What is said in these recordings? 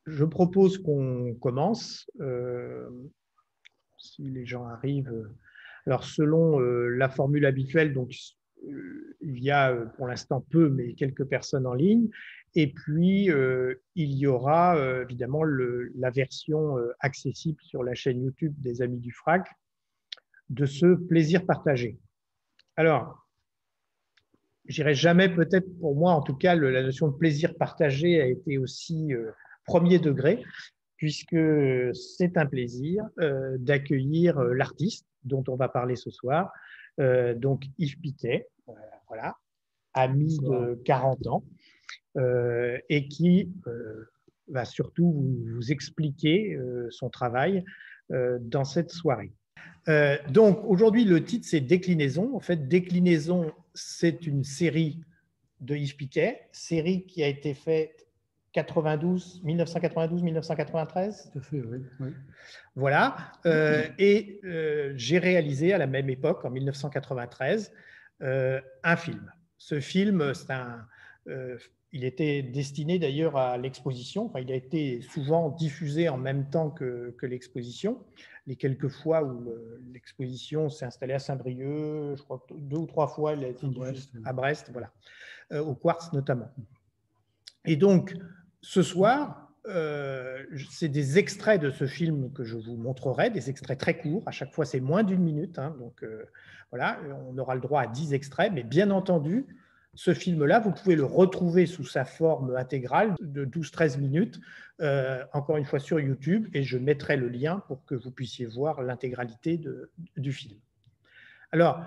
je propose qu'on commence, si les gens arrivent. Alors, selon la formule habituelle, donc, il y a pour l'instant peu, mais quelques personnes en ligne. Et puis, il y aura évidemment la version accessible sur la chaîne YouTube des Amis du Frac de ce plaisir partagé. Alors, je dirais jamais, peut-être pour moi en tout cas, la notion de plaisir partagé a été aussi premier degré, puisque c'est un plaisir d'accueillir l'artiste dont on va parler ce soir, donc Yves Piquet, voilà, ami de 40 ans, et qui va surtout vous expliquer son travail dans cette soirée. Donc aujourd'hui, le titre, c'est Déclinaison. En fait, Déclinaison, c'est une série de Yves Piquet, série qui a été faite 1992-1993. Tout à fait, oui. Oui. Voilà. Et j'ai réalisé à la même époque, en 1993, un film. Ce film, il était destiné d'ailleurs à l'exposition. Enfin, il a été souvent diffusé en même temps que l'exposition. Les quelques fois où l'exposition s'est installée à Saint-Brieuc, je crois 2 ou 3 fois, elle a été à Brest, voilà, au Quartz notamment. Et donc, ce soir, c'est des extraits de ce film que je vous montrerai, des extraits très courts. À chaque fois, c'est moins d'1 minute. Hein, donc, voilà, on aura le droit à 10 extraits. Mais bien entendu, ce film-là, vous pouvez le retrouver sous sa forme intégrale de 12-13 minutes, encore une fois sur YouTube. Et je mettrai le lien pour que vous puissiez voir l'intégralité du film. Alors,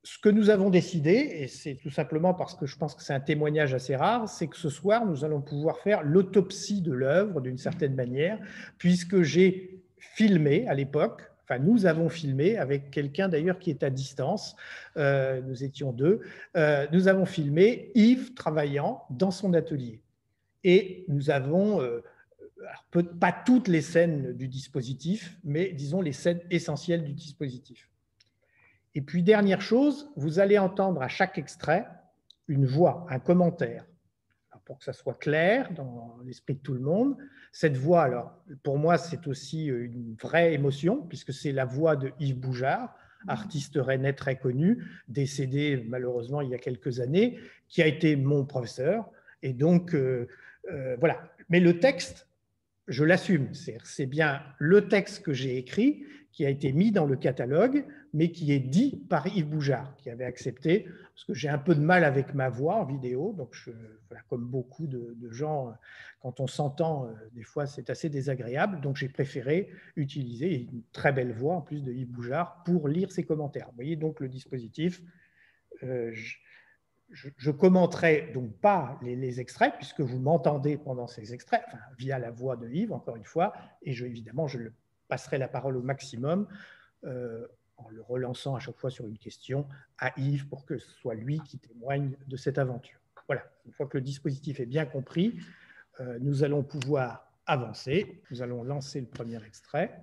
ce que nous avons décidé, et c'est tout simplement parce que je pense que c'est un témoignage assez rare, c'est que ce soir, nous allons pouvoir faire l'autopsie de l'œuvre d'une certaine manière, puisque j'ai filmé à l'époque, enfin nous avons filmé avec quelqu'un d'ailleurs qui est à distance, nous étions deux, nous avons filmé Yves travaillant dans son atelier. Et nous avons, pas toutes les scènes du dispositif, mais disons les scènes essentielles du dispositif. Et puis, dernière chose, vous allez entendre à chaque extrait une voix, un commentaire. Alors, pour que ça soit clair dans l'esprit de tout le monde, cette voix, alors, pour moi, c'est aussi une vraie émotion, puisque c'est la voix de Yves Boujard, artiste rennais très connu, décédé malheureusement il y a quelques années, qui a été mon professeur. Et donc, voilà. Mais le texte, je l'assume, c'est bien le texte que j'ai écrit qui a été mis dans le catalogue, mais qui est dit par Yves Boujard, qui avait accepté, parce que j'ai un peu de mal avec ma voix en vidéo, donc voilà, comme beaucoup de gens, quand on s'entend, des fois c'est assez désagréable, donc j'ai préféré utiliser une très belle voix, en plus de Yves Boujard, pour lire ses commentaires. Vous voyez donc le dispositif. Je commenterai donc pas les extraits, puisque vous m'entendez pendant ces extraits, enfin, via la voix de Yves, encore une fois, et évidemment, je passerai la parole au maximum en le relançant à chaque fois sur une question à Yves pour que ce soit lui qui témoigne de cette aventure. Voilà, une fois que le dispositif est bien compris, nous allons pouvoir avancer. Nous allons lancer le premier extrait.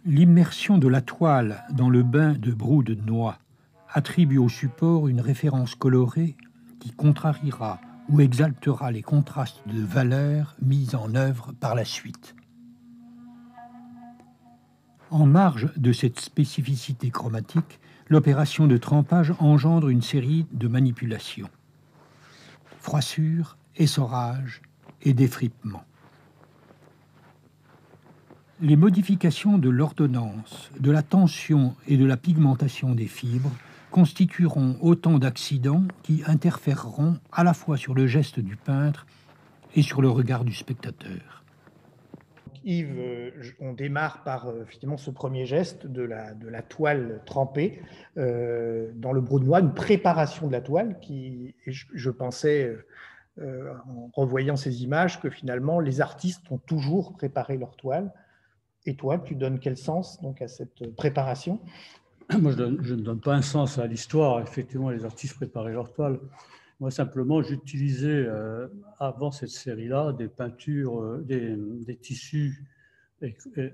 L'immersion de la toile dans le bain de brou de noix attribue au support une référence colorée qui contrariera ou exaltera les contrastes de valeurs mis en œuvre par la suite. En marge de cette spécificité chromatique, l'opération de trempage engendre une série de manipulations. Froissure, essorage et défrippement. Les modifications de l'ordonnance, de la tension et de la pigmentation des fibres constitueront autant d'accidents qui interféreront à la fois sur le geste du peintre et sur le regard du spectateur. Yves, on démarre par finalement ce premier geste de la toile trempée dans le brou de noix, une préparation de la toile qui, je pensais en revoyant ces images que finalement les artistes ont toujours préparé leur toile. Et toi, tu donnes quel sens donc à cette préparation ? Moi, je ne donne pas un sens à l'histoire. Effectivement, les artistes préparaient leur toile. Moi, simplement, j'utilisais avant cette série-là des peintures, des tissus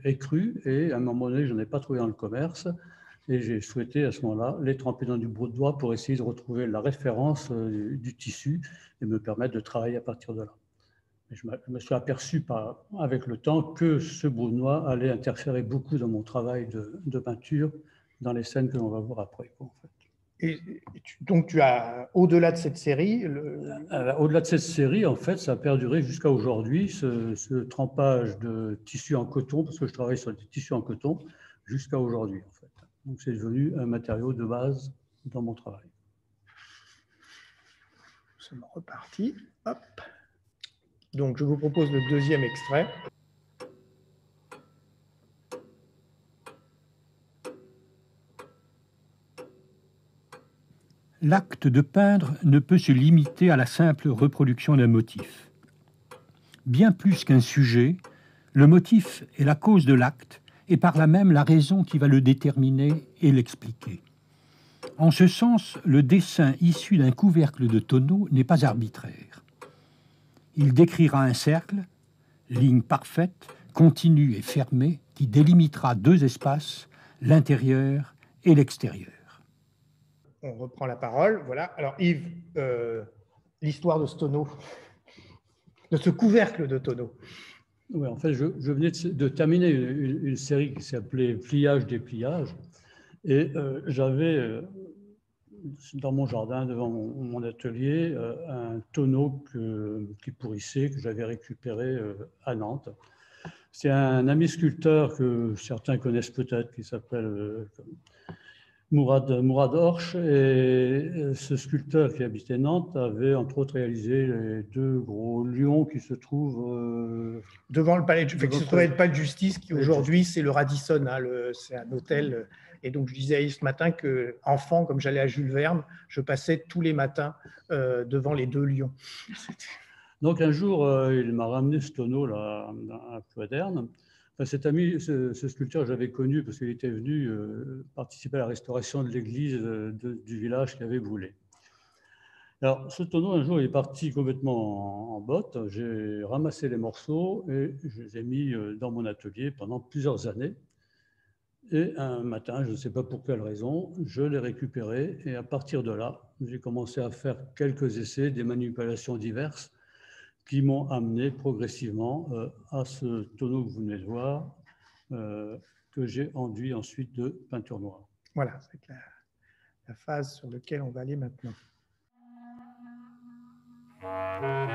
écrus, et à un moment donné, je n'en ai pas trouvé dans le commerce, et j'ai souhaité à ce moment-là les tremper dans du brou de noix pour essayer de retrouver la référence du tissu et me permettre de travailler à partir de là. Je me suis aperçu avec le temps que ce brunois allait interférer beaucoup dans mon travail de peinture, dans les scènes que l'on va voir après, en fait. Donc, tu as, au-delà de cette série… Au-delà de cette série, en fait, ça a perduré jusqu'à aujourd'hui, ce trempage de tissus en coton, parce que je travaille sur des tissus en coton, jusqu'à aujourd'hui, en fait. Donc, c'est devenu un matériau de base dans mon travail. Nous sommes repartis. Hop. Donc, je vous propose le deuxième extrait. L'acte de peindre ne peut se limiter à la simple reproduction d'un motif. Bien plus qu'un sujet, le motif est la cause de l'acte et par là même la raison qui va le déterminer et l'expliquer. En ce sens, le dessin issu d'un couvercle de tonneau n'est pas arbitraire. Il décrira un cercle, ligne parfaite, continue et fermée, qui délimitera deux espaces, l'intérieur et l'extérieur. On reprend la parole. Voilà. Alors Yves, l'histoire de ce tonneau, de ce couvercle de tonneau. Oui, en fait, je venais de terminer une série qui s'appelait Pliage, dépliage. Et j'avais dans mon jardin, devant mon atelier, un tonneau qui pourrissait, que j'avais récupéré à Nantes. C'est un ami sculpteur que certains connaissent peut-être, qui s'appelle Mourad Horch. Et ce sculpteur qui habitait Nantes avait entre autres réalisé les deux gros lions qui se trouvent devant le palais de palais de justice, qui aujourd'hui c'est le Radisson, hein, c'est un hôtel. Et donc je disais à Yves ce matin que, enfant, comme j'allais à Jules Verne, je passais tous les matins devant les deux lions. Donc un jour, il m'a ramené ce tonneau-là à Plouderne. Enfin, cet ami, ce sculpteur, j'avais connu parce qu'il était venu participer à la restauration de l'église du village qui avait brûlé. Alors, ce tonneau, un jour, il est parti complètement en botte. J'ai ramassé les morceaux et je les ai mis dans mon atelier pendant plusieurs années. Et un matin, je ne sais pas pour quelle raison, je l'ai récupéré. Et à partir de là, j'ai commencé à faire quelques essais, des manipulations diverses qui m'ont amené progressivement à ce tonneau que vous venez de voir, que j'ai enduit ensuite de peinture noire. Voilà, c'est la phase sur laquelle on va aller maintenant.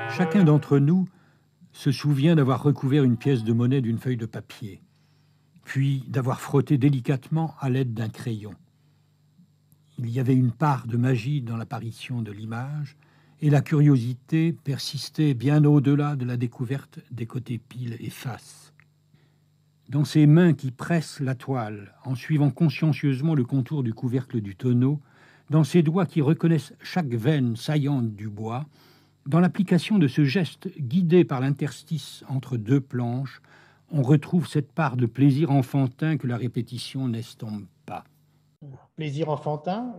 Chacun d'entre nous se souvient d'avoir recouvert une pièce de monnaie d'une feuille de papier, puis d'avoir frotté délicatement à l'aide d'un crayon. Il y avait une part de magie dans l'apparition de l'image, et la curiosité persistait bien au-delà de la découverte des côtés pile et face. Dans ses mains qui pressent la toile, en suivant consciencieusement le contour du couvercle du tonneau, dans ses doigts qui reconnaissent chaque veine saillante du bois, dans l'application de ce geste guidé par l'interstice entre deux planches, on retrouve cette part de plaisir enfantin que la répétition n'estompe pas. Plaisir enfantin,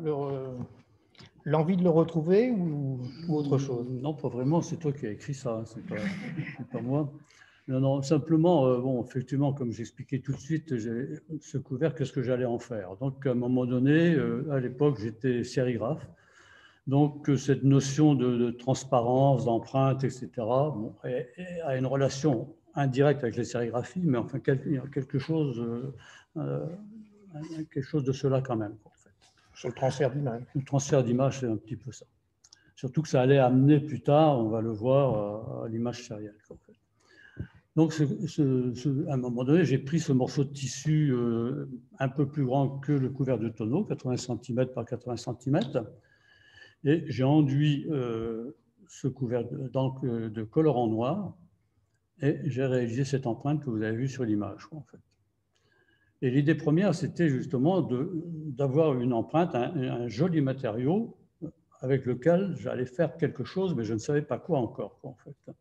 l'envie de le retrouver ou autre chose? Non, pas vraiment, c'est toi qui as écrit ça, c'est pas moi. Non, simplement, bon, effectivement, comme j'expliquais tout de suite, ce couvercle, qu'est-ce que j'allais en faire? Donc, à un moment donné, à l'époque, j'étais sérigraphe. Donc, cette notion de transparence, d'empreinte, etc., bon, a une relation indirecte avec les sérigraphies, mais enfin, il y a quelque chose de cela quand même. En fait. Sur le transfert d'image. Le transfert d'image, c'est un petit peu ça. Surtout que ça allait amener plus tard, on va le voir, à l'image sérielle. En fait. Donc, à un moment donné, j'ai pris ce morceau de tissu un peu plus grand que le couvercle de tonneau, 80 cm par 80 cm, et j'ai enduit ce couvercle de colorant noir, et j'ai réalisé cette empreinte que vous avez vue sur l'image, en fait. Et l'idée première, c'était justement d'avoir une empreinte, un joli matériau avec lequel j'allais faire quelque chose, mais je ne savais pas quoi encore, en fait.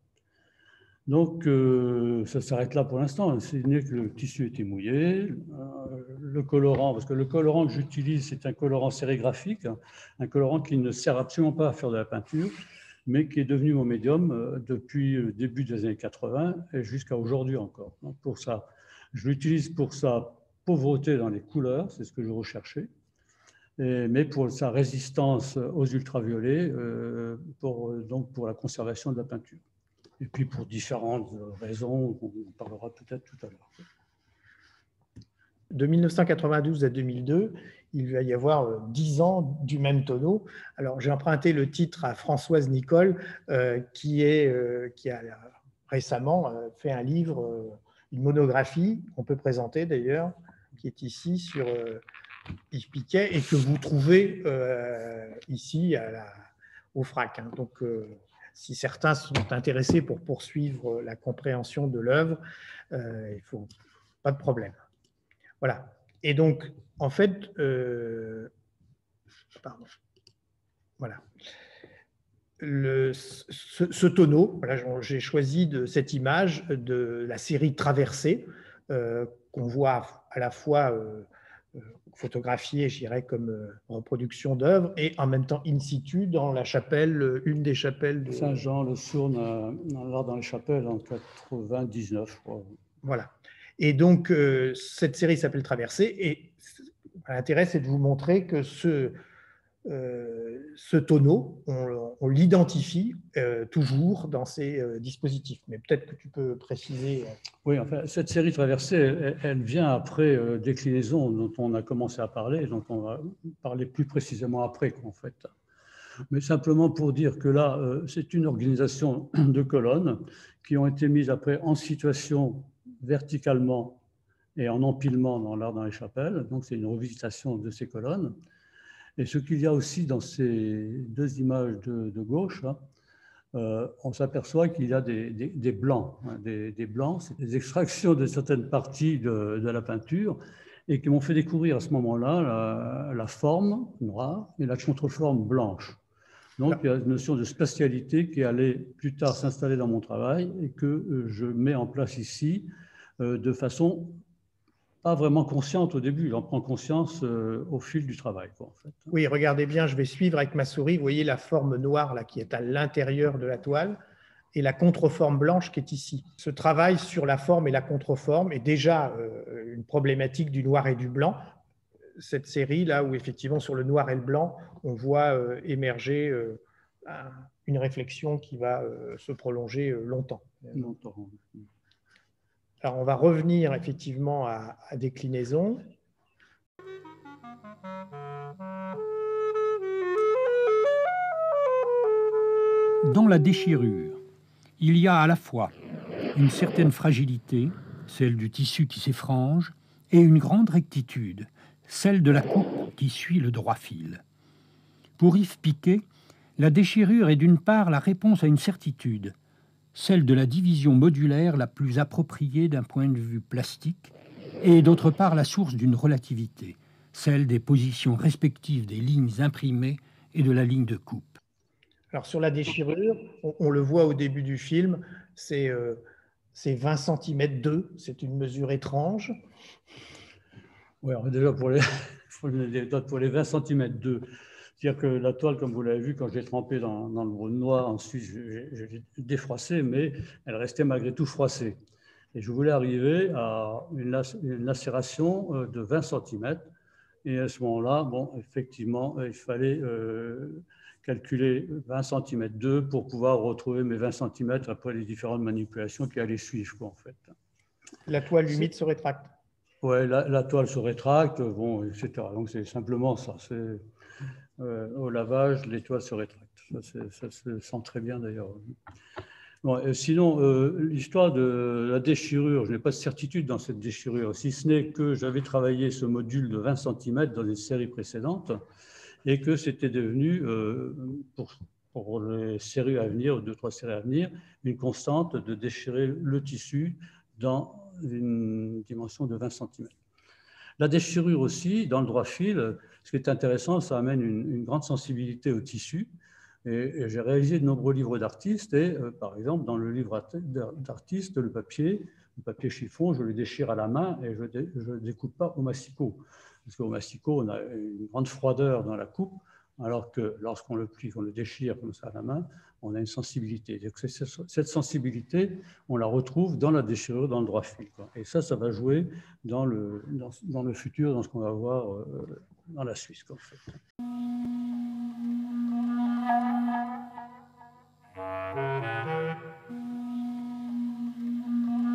Donc, ça s'arrête là pour l'instant. C'est que le tissu était mouillé, le colorant, parce que le colorant que j'utilise, c'est un colorant sérigraphique, un colorant qui ne sert absolument pas à faire de la peinture, mais qui est devenu mon médium depuis le début des années 80 et jusqu'à aujourd'hui encore. Donc, pour ça, je l'utilise pour sa pauvreté dans les couleurs, c'est ce que je recherchais, mais pour sa résistance aux ultraviolets, donc pour la conservation de la peinture. et puis pour différentes raisons, on en parlera peut-être tout à l'heure. De 1992 à 2002, il va y avoir 10 ans du même tonneau. Alors, j'ai emprunté le titre à Françoise Nicole, qui a récemment fait un livre, une monographie, qu'on peut présenter d'ailleurs, qui est ici sur Yves Piquet et que vous trouvez ici au FRAC. Hein. Donc, si certains sont intéressés pour poursuivre la compréhension de l'œuvre, il faut pas de problème. Voilà. Et donc, en fait, pardon. Voilà. Ce tonneau, voilà, j'ai choisi cette image de la série Traversée, qu'on voit à la fois photographiée, je dirais, comme reproduction d'œuvre, et en même temps in situ dans la chapelle, une des chapelles de Saint-Jean-le-Sourn, dans les chapelles en 99, je crois. Voilà. Et donc, cette série s'appelle Traversée, et l'intérêt, c'est de vous montrer que ce tonneau, on l'identifie toujours dans ces dispositifs. Mais peut-être que tu peux préciser. Oui, enfin, cette série Traversée, elle vient après déclinaison dont on a commencé à parler, dont on va parler plus précisément après, en fait. Mais simplement pour dire que là, c'est une organisation de colonnes qui ont été mises après en situation verticalement et en empilement dans l'art dans les chapelles. Donc, c'est une revisitation de ces colonnes. Et ce qu'il y a aussi dans ces deux images de gauche, hein, on s'aperçoit qu'il y a des blancs. Hein, des blancs, c'est des extractions de certaines parties de la peinture et qui m'ont fait découvrir à ce moment-là la forme noire et la contreforme blanche. Donc, il y a une notion de spatialité qui allait plus tard s'installer dans mon travail et que je mets en place ici de façon pas vraiment consciente au début. J'en prends conscience au fil du travail, quoi, en fait. Oui, regardez bien, je vais suivre avec ma souris. Vous voyez la forme noire là, qui est à l'intérieur de la toile et la contreforme blanche qui est ici. Ce travail sur la forme et la contreforme est déjà une problématique du noir et du blanc. Cette série là où effectivement sur le noir et le blanc, on voit émerger une réflexion qui va se prolonger longtemps. Alors on va revenir effectivement à déclinaison. Dans la déchirure, il y a à la fois une certaine fragilité, celle du tissu qui s'effrange, et une grande rectitude, celle de la coupe qui suit le droit fil. Pour Yves Piquet, la déchirure est d'une part la réponse à une certitude, celle de la division modulaire la plus appropriée d'un point de vue plastique, et d'autre part la source d'une relativité, celle des positions respectives des lignes imprimées et de la ligne de coupe. Alors sur la déchirure, on le voit au début du film, c'est 20 cm 2, c'est une mesure étrange. Oui, déjà pour les 20 cm 2, c'est-à-dire que la toile, comme vous l'avez vu, quand je l'ai trempée dans le brun noir, ensuite je l'ai défroissée, mais elle restait malgré tout froissée. Et je voulais arriver à une lacération de 20 cm. Et à ce moment-là, bon, effectivement, il fallait calculer 20 cm 2 pour pouvoir retrouver mes 20 cm après les différentes manipulations qui allaient suivre, quoi, en fait. La toile humide se rétracte. Oui, la toile se rétracte, bon, etc. Donc c'est simplement ça. Au lavage, les toiles se rétractent. Ça se sent très bien d'ailleurs. Bon, sinon, l'histoire de la déchirure, je n'ai pas de certitude dans cette déchirure, si ce n'est que j'avais travaillé ce module de 20 cm dans une série précédente et que c'était devenu, pour les séries à venir, 2-3 séries à venir, une constante de déchirer le tissu dans une dimension de 20 cm. La déchirure aussi, dans le droit fil, ce qui est intéressant, ça amène une grande sensibilité au tissu. Et j'ai réalisé de nombreux livres d'artistes et, par exemple, dans le livre d'artiste, le papier chiffon, je le déchire à la main et je ne découpe pas au masticot. Parce qu'au masticot, on a une grande froideur dans la coupe, alors que lorsqu'on le plie, on le déchire comme ça à la main, on a une sensibilité. Donc cette sensibilité, on la retrouve dans la déchirure, dans le droit fil, quoi. Et ça va jouer dans le futur, dans ce qu'on va voir dans la Suisse, quoi, en fait.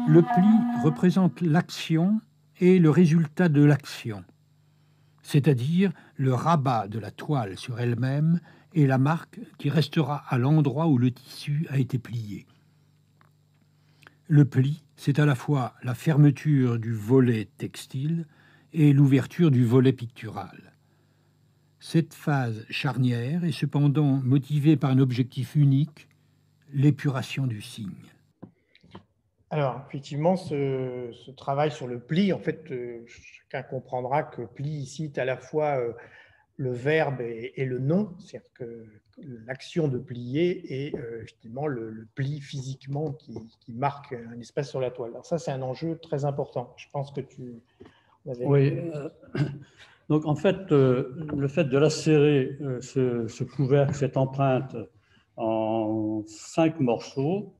Le pli représente l'action et le résultat de l'action, c'est-à-dire le rabat de la toile sur elle-même et la marque qui restera à l'endroit où le tissu a été plié. Le pli, c'est à la fois la fermeture du volet textile et l'ouverture du volet pictural. Cette phase charnière est cependant motivée par un objectif unique, l'épuration du signe. Alors, effectivement, ce travail sur le pli, en fait, chacun comprendra que pli ici est à la fois le verbe et le nom, c'est-à-dire que l'action de plier et effectivement le pli physiquement qui marque un espace sur la toile. Alors ça, c'est un enjeu très important. Je pense que tu avais... Oui, donc en fait, le fait de lacérer ce couvercle, cette empreinte en 5 morceaux,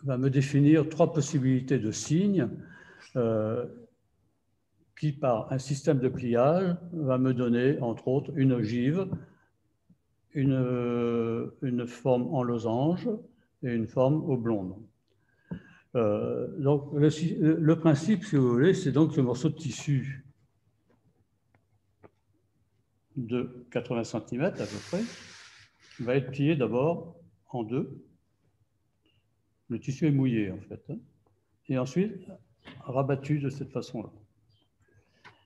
va me définir 3 possibilités de signes qui, par un système de pliage, va me donner, entre autres, une ogive, une forme en losange et une forme oblongue. Donc, le principe, si vous voulez, c'est donc ce morceau de tissu de 80 cm à peu près va être plié d'abord en 2. Le tissu est mouillé, en fait, et ensuite rabattu de cette façon-là.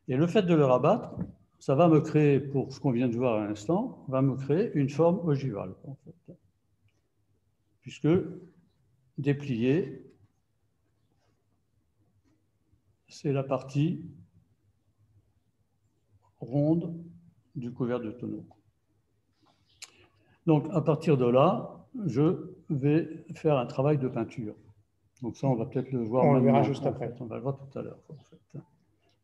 Et le fait de le rabattre, ça va me créer, pour ce qu'on vient de voir à l'instant, va me créer une forme ogivale, en fait, puisque déplié, c'est la partie ronde du couvercle de tonneau. Donc, à partir de là, je vais faire un travail de peinture. Donc ça, on va peut-être le voir on maintenant. Le verra juste après. Fait. On va le voir tout à l'heure, en fait.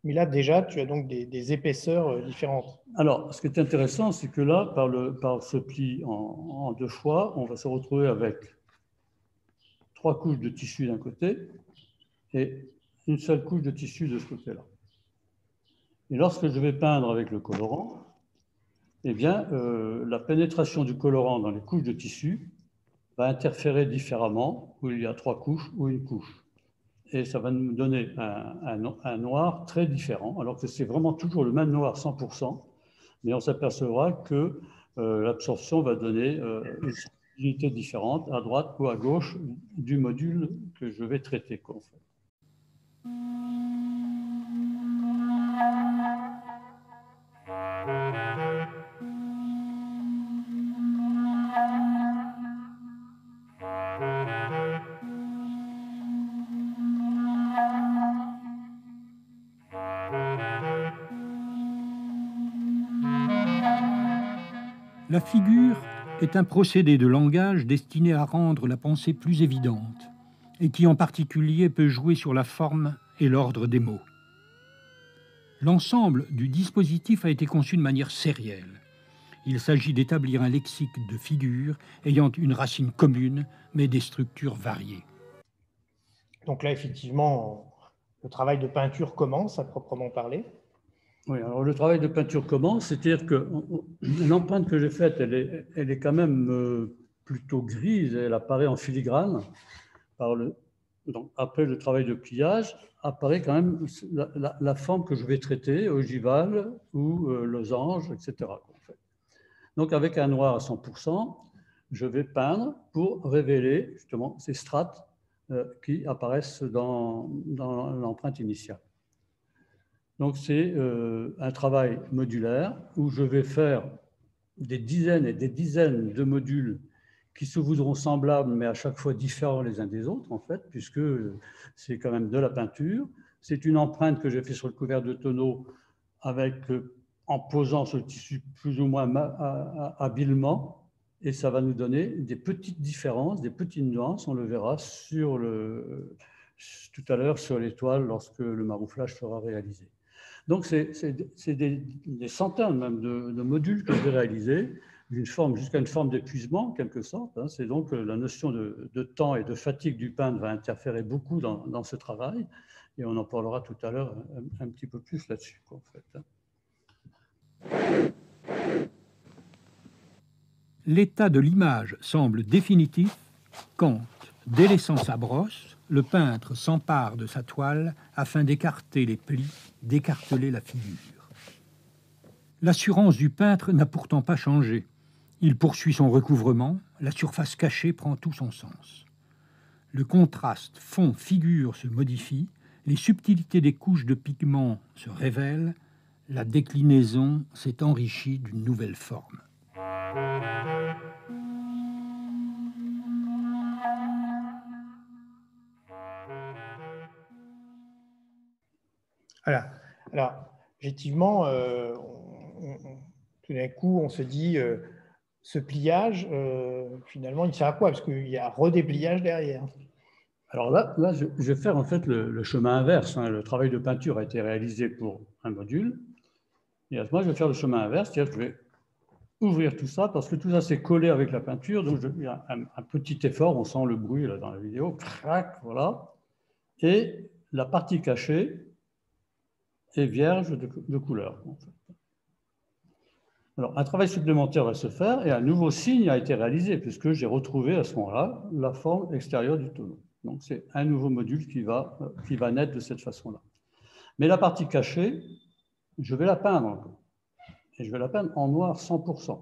Mais là, déjà, tu as donc des épaisseurs différentes. Alors, ce qui est intéressant, c'est que là, par ce pli en 2 fois, on va se retrouver avec 3 couches de tissu d'un côté et une seule couche de tissu de ce côté-là. Et lorsque je vais peindre avec le colorant, eh bien, la pénétration du colorant dans les couches de tissu va interférer différemment, où il y a 3 couches ou une couche. Et ça va nous donner un noir très différent, alors que c'est vraiment toujours le même noir 100%, mais on s'apercevra que l'absorption va donner une sensibilité différente à droite ou à gauche du module que je vais traiter, quoi, en fait. La figure est un procédé de langage destiné à rendre la pensée plus évidente et qui en particulier peut jouer sur la forme et l'ordre des mots. L'ensemble du dispositif a été conçu de manière sérielle. Il s'agit d'établir un lexique de figures ayant une racine commune mais des structures variées. Donc là, effectivement, le travail de peinture commence à proprement parler. Oui, alors le travail de peinture commence, c'est-à-dire que l'empreinte que j'ai faite, elle est quand même plutôt grise, elle apparaît en filigrane. Donc, après le travail de pliage, apparaît quand même la forme que je vais traiter, ogivale ou losange, etc. En fait. Donc avec un noir à 100%, je vais peindre pour révéler justement ces strates qui apparaissent dans l'empreinte initiale. Donc, c'est un travail modulaire où je vais faire des dizaines et des dizaines de modules qui se voudront semblables, mais à chaque fois différents les uns des autres, en fait, puisque c'est quand même de la peinture. C'est une empreinte que j'ai fait sur le couvercle de tonneau en posant ce tissu plus ou moins habilement, et ça va nous donner des petites différences, des petites nuances, on le verra tout à l'heure sur l'étoile lorsque le marouflage sera réalisé. Donc, c'est des centaines même de modules que je vais réaliser, jusqu'à une forme d'épuisement, en quelque sorte. Hein. C'est donc la notion de temps et de fatigue du peintre va interférer beaucoup dans ce travail, et on en parlera tout à l'heure un petit peu plus là-dessus, en fait. L'état de l'image semble définitif quand, Délaissant sa brosse, le peintre s'empare de sa toile afin d'écarter les plis, d'écarteler la figure. L'assurance du peintre n'a pourtant pas changé. Il poursuit son recouvrement, la surface cachée prend tout son sens. Le contraste fond-figure se modifie, les subtilités des couches de pigments se révèlent, la déclinaison s'est enrichie d'une nouvelle forme. Voilà. Alors, effectivement, tout d'un coup, on se dit, ce pliage, finalement, il sert à quoi? Parce qu'il y a redépliage derrière. Alors là, je vais faire en fait le chemin inverse. Hein. Le travail de peinture a été réalisé pour un module. Et à ce moment, je vais faire le chemin inverse, c'est-à-dire que je vais ouvrir tout ça parce que tout ça c'est collé avec la peinture. Donc, il y a un petit effort, on sent le bruit là, dans la vidéo. Crac, voilà. Et la partie cachée est vierge de couleur. En fait. Alors, un travail supplémentaire va se faire et un nouveau signe a été réalisé puisque j'ai retrouvé à ce moment-là la forme extérieure du tonneau. Donc, c'est un nouveau module qui va naître de cette façon-là. Mais la partie cachée, je vais la peindre. Et je vais la peindre en noir 100%.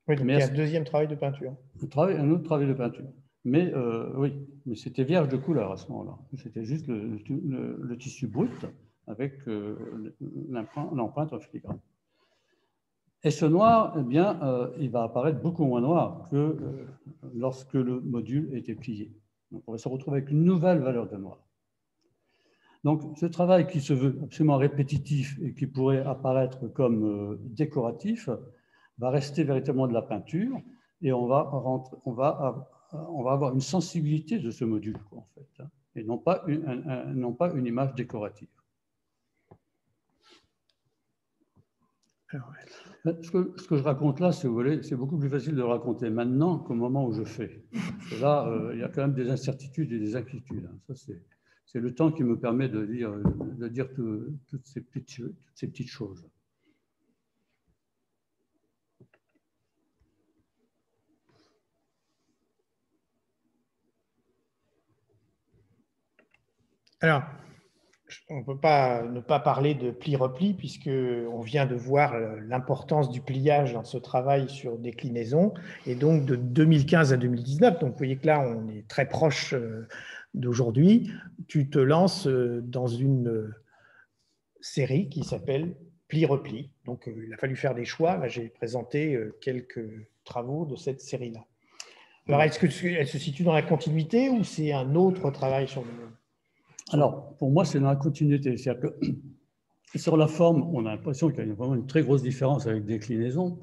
Oui, donc il y a un deuxième travail de peinture. Un autre travail de peinture. Mais oui, mais c'était vierge de couleur à ce moment-là. C'était juste le tissu brut avec l'empreinte en filigrane. Et ce noir, eh bien, il va apparaître beaucoup moins noir que lorsque le module était plié. Donc, on va se retrouver avec une nouvelle valeur de noir. Donc, ce travail qui se veut absolument répétitif et qui pourrait apparaître comme décoratif va rester véritablement de la peinture et on va avoir une sensibilité de ce module, en fait, et non pas une image décorative. Ce que je raconte là, si vous voulez, c'est beaucoup plus facile de le raconter maintenant qu'au moment où je fais. Parce que là, il y a quand même des incertitudes et des inquiétudes. Ça, c'est le temps qui me permet de dire toutes ces petites choses. Alors, on ne peut pas ne pas parler de pli-repli puisqu'on vient de voir l'importance du pliage dans ce travail sur déclinaison et donc de 2015 à 2019. Donc, vous voyez que là, on est très proche d'aujourd'hui. Tu te lances dans une série qui s'appelle Pli-repli. Donc, il a fallu faire des choix. Là, j'ai présenté quelques travaux de cette série-là. Alors, est-ce qu'elle se situe dans la continuité ou c'est un autre travail sur le... Alors, pour moi, c'est dans la continuité. C'est-à-dire que sur la forme, on a l'impression qu'il y a vraiment une très grosse différence avec déclinaison,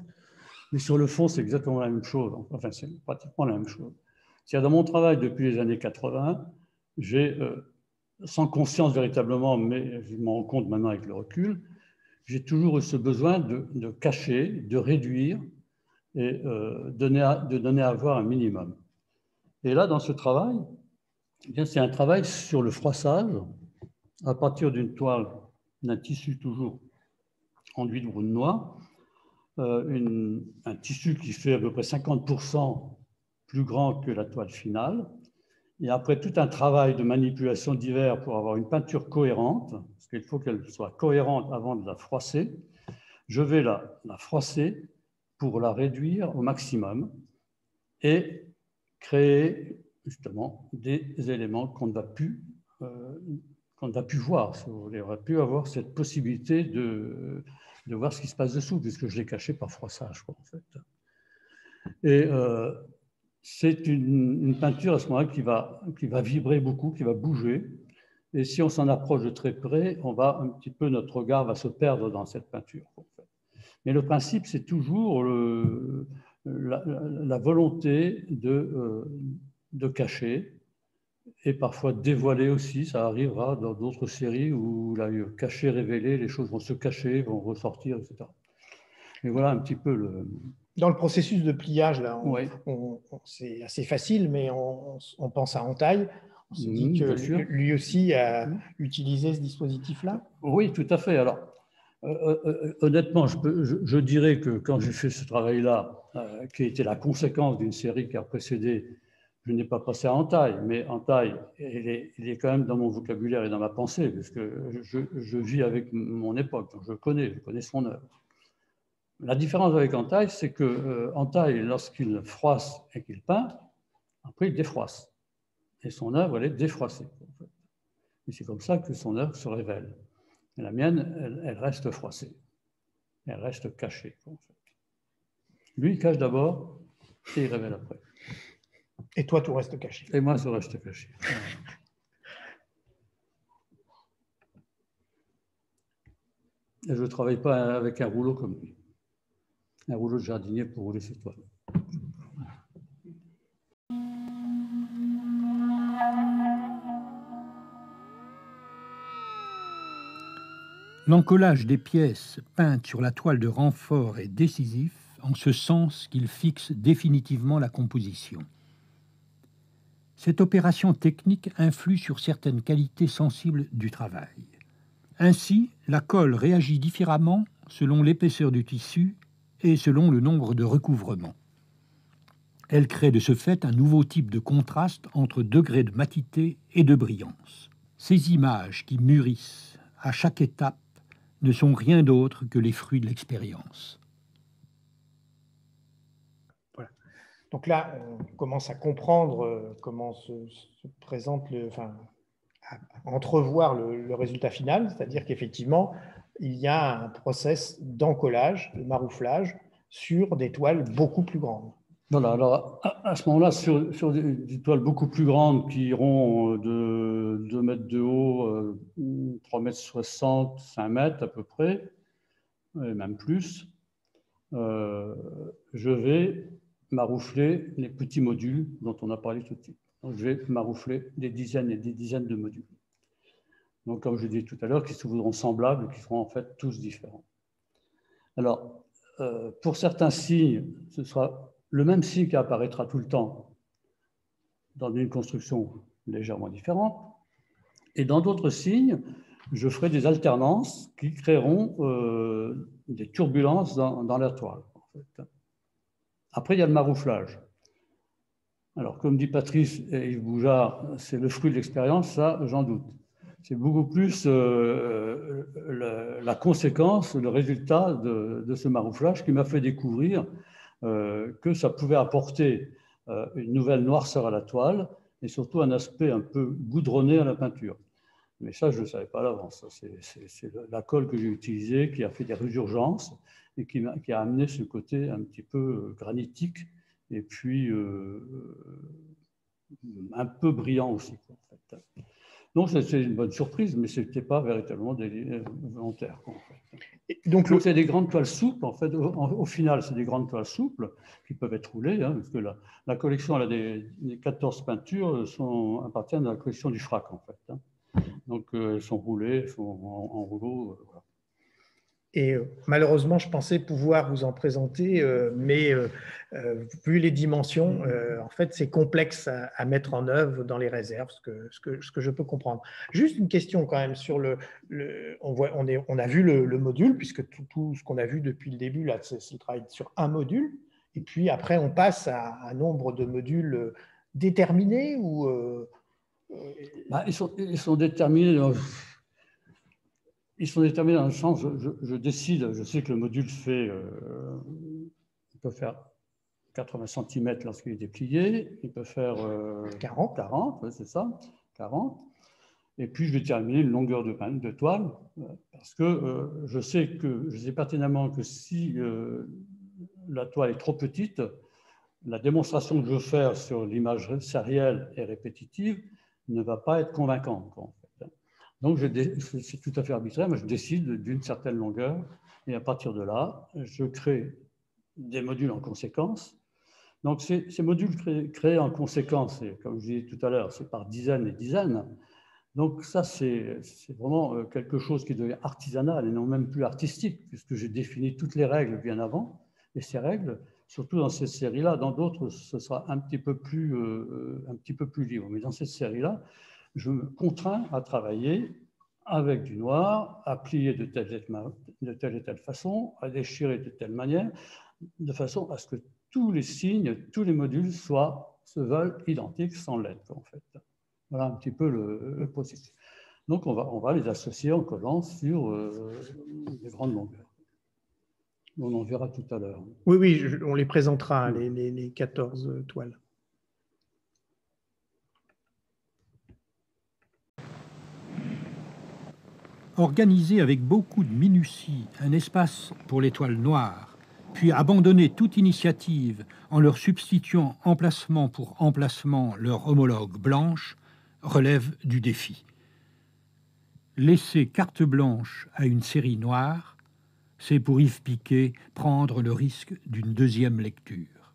mais sur le fond, c'est exactement la même chose. Enfin, c'est pratiquement la même chose. C'est-à-dire, dans mon travail depuis les années 80, j'ai, sans conscience véritablement, mais je m'en rends compte maintenant avec le recul, j'ai toujours eu ce besoin de cacher, de réduire et de donner à voir un minimum. Et là, dans ce travail, c'est un travail sur le froissage à partir d'une toile, d'un tissu toujours enduit de brune noire, un tissu qui fait à peu près 50% plus grand que la toile finale. Et après tout un travail de manipulation divers pour avoir une peinture cohérente, parce qu'il faut qu'elle soit cohérente avant de la froisser, je vais la froisser pour la réduire au maximum et créer justement des éléments qu'on ne va plus voir, si vous voulez. On va plus avoir cette possibilité de voir ce qui se passe dessous, puisque je l'ai caché par froissage, en fait. Et c'est une peinture à ce moment-là qui va vibrer beaucoup, qui va bouger. Et si on s'en approche de très près, notre regard va se perdre dans cette peinture, en fait. Mais le principe, c'est toujours la volonté de cacher et parfois dévoiler aussi. Ça arrivera dans d'autres séries où le caché, révélé, les choses vont se cacher, vont ressortir, etc. Et voilà un petit peu le... Dans le processus de pliage, là, oui. c'est assez facile, mais on pense à Entaille. On se dit que lui aussi a utilisé ce dispositif-là. Oui, tout à fait. Alors, honnêtement, je dirais que quand j'ai fait ce travail-là, qui a été la conséquence d'une série qui a précédé, je n'ai pas passé à entaille, mais entaille, il est quand même dans mon vocabulaire et dans ma pensée, parce que je vis avec mon époque, donc je connais son œuvre. La différence avec entaille, c'est que entaille, lorsqu'il froisse et qu'il peint, après il défroisse. Et son œuvre, elle est défroissée. En fait. Et c'est comme ça que son œuvre se révèle. Et la mienne, elle reste froissée. Elle reste cachée. En fait. Lui, il cache d'abord et il révèle après. Et toi, tout reste caché. Et moi, tout reste caché. Et je ne travaille pas avec un rouleau comme lui. Un rouleau de jardinier pour rouler ses toiles. L'encollage des pièces peintes sur la toile de renfort est décisif en ce sens qu'il fixe définitivement la composition. Cette opération technique influe sur certaines qualités sensibles du travail. Ainsi, la colle réagit différemment selon l'épaisseur du tissu et selon le nombre de recouvrements. Elle crée de ce fait un nouveau type de contraste entre degrés de matité et de brillance. Ces images qui mûrissent à chaque étape ne sont rien d'autre que les fruits de l'expérience. Voilà. Donc là, on commence à comprendre comment se présente, à entrevoir le résultat final, c'est-à-dire qu'effectivement, il y a un process d'encollage, de marouflage sur des toiles beaucoup plus grandes. Voilà, alors à ce moment-là, sur des toiles beaucoup plus grandes qui iront de 2 mètres de haut, 3,60 mètres, 5 mètres à peu près, et même plus, je vais maroufler les petits modules dont on a parlé tout de suite. Donc, je vais maroufler des dizaines et des dizaines de modules. Donc, comme je disais tout à l'heure, qui se voudront semblables, qui seront en fait tous différents. Alors, pour certains signes, ce sera le même signe qui apparaîtra tout le temps dans une construction légèrement différente. Et dans d'autres signes, je ferai des alternances qui créeront des turbulences dans la toile. En fait. Après, il y a le marouflage. Alors, comme dit Patrice et Yves Boujard, c'est le fruit de l'expérience, ça, j'en doute. C'est beaucoup plus la conséquence, le résultat de ce marouflage qui m'a fait découvrir que ça pouvait apporter une nouvelle noirceur à la toile et surtout un aspect un peu goudronné à la peinture. Mais ça, je ne le savais pas à l'avance. C'est la colle que j'ai utilisée qui a fait des résurgences et qui a amené ce côté un petit peu granitique et puis un peu brillant aussi. En fait. Donc, c'est une bonne surprise, mais ce n'était pas véritablement volontaire. En fait. Donc, c'est des grandes toiles souples, en fait. Au final, c'est des grandes toiles souples qui peuvent être roulées, hein, parce que la collection elle a des 14 peintures appartiennent à la collection du FRAC, en fait. Hein. Donc, elles sont roulées, elles sont en rouleau. Voilà. Et malheureusement, je pensais pouvoir vous en présenter, mais vu les dimensions, en fait, c'est complexe à mettre en œuvre dans les réserves, ce que je peux comprendre. Juste une question quand même sur on a vu le module, puisque tout ce qu'on a vu depuis le début, là, c'est le travail sur un module, et puis après, on passe à un nombre de modules déterminés ou ils sont déterminés. Ils sont déterminés dans le sens, je décide, je sais que le module il peut faire 80 cm lorsqu'il est déplié, il peut faire 40, ouais, c'est ça, 40. Et puis je vais déterminer une longueur de toile, parce que je sais pertinemment que si la toile est trop petite, la démonstration que je veux faire sur l'image sérielle et répétitive ne va pas être convaincante. Donc, c'est tout à fait arbitraire, mais je décide d'une certaine longueur et à partir de là, je crée des modules en conséquence. Donc, ces modules créés en conséquence, et comme je disais tout à l'heure, c'est par dizaines et dizaines. Donc, ça, c'est vraiment quelque chose qui devient artisanal et non même plus artistique, puisque j'ai défini toutes les règles bien avant. Et ces règles, surtout dans cette série-là, dans d'autres, ce sera un petit peu plus libre. Mais dans cette série-là, je me contrains à travailler avec du noir, à plier de telle et telle façon, à déchirer de telle manière, de façon à ce que tous les signes, tous les modules soient se veulent identiques sans lettres, en fait. Voilà un petit peu le processus. Donc, on va les associer en collant sur des grandes longueurs. On en verra tout à l'heure. Oui, oui, on les présentera, les 14 toiles. Organiser avec beaucoup de minutie un espace pour les toiles noires, puis abandonner toute initiative en leur substituant emplacement pour emplacement leur homologue blanche, relève du défi. Laisser carte blanche à une série noire, c'est pour Yves Piquet prendre le risque d'une deuxième lecture.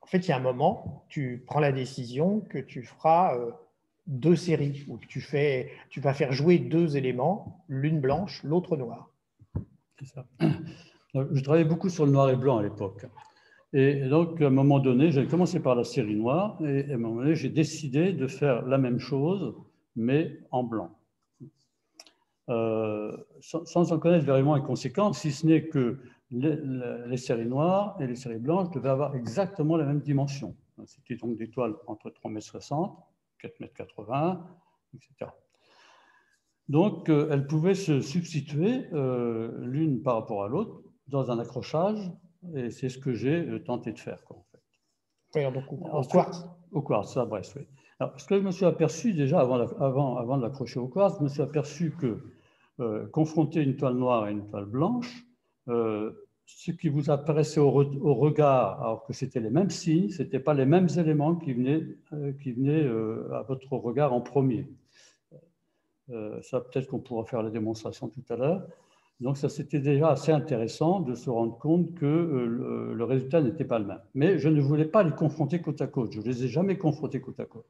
En fait, il y a un moment, tu prends la décision que tu feras 2 séries, où tu vas faire jouer 2 éléments, l'une blanche, l'autre noire. C'est ça. Je travaillais beaucoup sur le noir et blanc à l'époque. Et donc, à un moment donné, j'ai commencé par la série noire, et à un moment donné, j'ai décidé de faire la même chose, mais en blanc. Sans en connaître vraiment les conséquences, si ce n'est que les séries noires et les séries blanches devaient avoir exactement la même dimension. C'était donc des toiles entre 3,60 m, 4,80 m, etc. Donc, elles pouvaient se substituer l'une par rapport à l'autre dans un accrochage, et c'est ce que j'ai tenté de faire, quoi, en fait. Oui, donc au quartz. Au quartz, à Brest, oui. Alors, ce que je me suis aperçu déjà avant de l'accrocher au quartz, je me suis aperçu que confronter une toile noire à une toile blanche, ce qui vous apparaissait au regard, alors que c'était les mêmes signes, ce n'étaient pas les mêmes éléments qui venaient à votre regard en premier. Ça, peut-être qu'on pourra faire la démonstration tout à l'heure. Donc, ça, c'était déjà assez intéressant de se rendre compte que le résultat n'était pas le même. Mais je ne voulais pas les confronter côte à côte. Je ne les ai jamais confrontés côte à côte.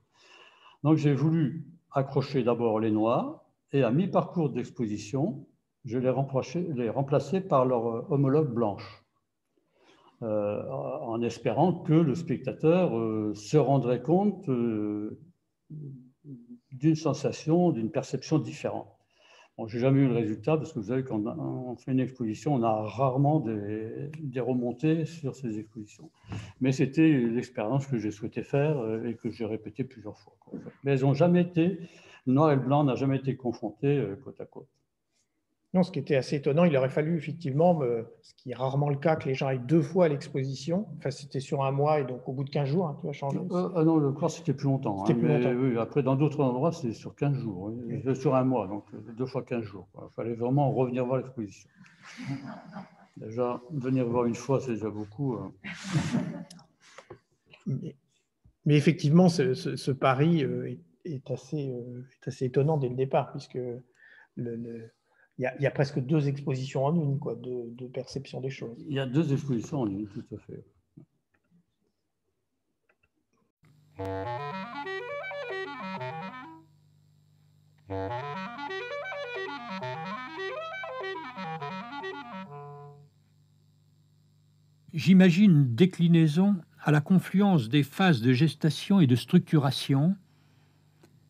Donc, j'ai voulu accrocher d'abord les noirs, et à mi-parcours d'exposition, je les remplaçais par leur homologue blanche, en espérant que le spectateur se rendrait compte d'une sensation, d'une perception différente. Bon, je n'ai jamais eu le résultat, parce que vous savez, quand on fait une exposition, on a rarement des remontées sur ces expositions. Mais c'était l'expérience que j'ai souhaité faire et que j'ai répétée plusieurs fois. Mais elles n'ont jamais été, le noir et le blanc n'a jamais été confrontés côte à côte. Non, ce qui était assez étonnant, il aurait fallu effectivement, ce qui est rarement le cas, que les gens aillent 2 fois à l'exposition. Enfin, c'était sur un mois, et donc au bout de 15 jours, hein, tout a changé. Non, le quartz, c'était plus longtemps. C'était plus longtemps. Oui, après, dans d'autres endroits, c'est sur 15 jours. Oui. Sur un mois, donc 2 fois 15 jours. Il fallait vraiment revenir voir l'exposition. Déjà, venir voir une fois, c'est déjà beaucoup. Mais effectivement, ce pari est assez étonnant dès le départ, puisque il y a presque 2 expositions en une, quoi, de perception des choses. Il y a 2 expositions en une, tout à fait. J'imagine une déclinaison à la confluence des phases de gestation et de structuration,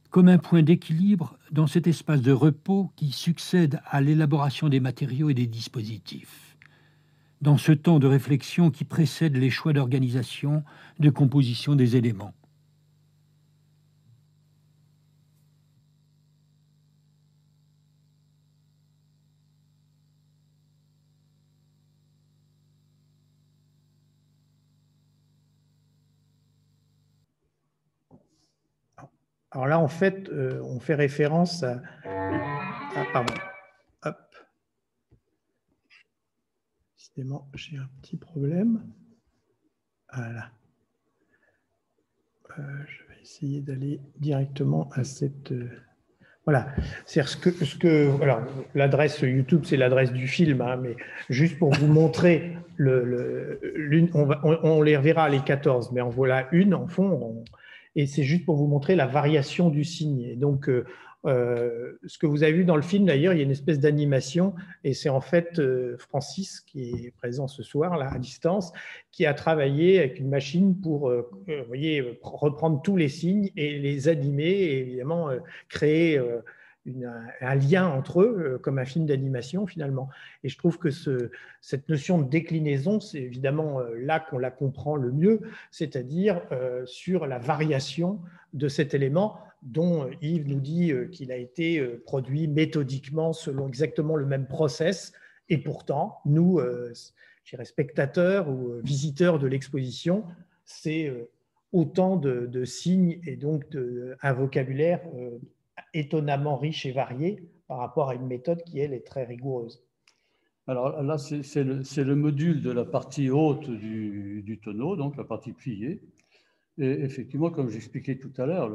comme un point d'équilibre dans cet espace de repos qui succède à l'élaboration des matériaux et des dispositifs, dans ce temps de réflexion qui précède les choix d'organisation, de composition des éléments. Alors là, en fait, on fait référence à... pardon. Hop. Décidément, j'ai un petit problème. Voilà. Je vais essayer d'aller directement à cette... Voilà. C'est-à-dire alors, l'adresse YouTube, c'est l'adresse du film, hein, mais juste pour vous montrer, on les reverra les 14, mais en voilà une en fond. Et c'est juste pour vous montrer la variation du signe. Et donc, ce que vous avez vu dans le film, d'ailleurs, il y a une espèce d'animation, et c'est en fait Francis, qui est présent ce soir, là, à distance, qui a travaillé avec une machine pour vous voyez, reprendre tous les signes et les animer, et évidemment créer un lien entre eux, comme un film d'animation finalement. Et je trouve que cette notion de déclinaison, c'est évidemment là qu'on la comprend le mieux, c'est-à-dire sur la variation de cet élément dont Yves nous dit qu'il a été produit méthodiquement selon exactement le même process. Et pourtant, nous, je dirais spectateurs ou visiteurs de l'exposition, c'est autant de signes et donc un vocabulaire étonnamment riche et varié par rapport à une méthode qui, elle, est très rigoureuse. Alors là, c'est le module de la partie haute du tonneau, donc la partie pliée. Et effectivement, comme j'expliquais tout à l'heure,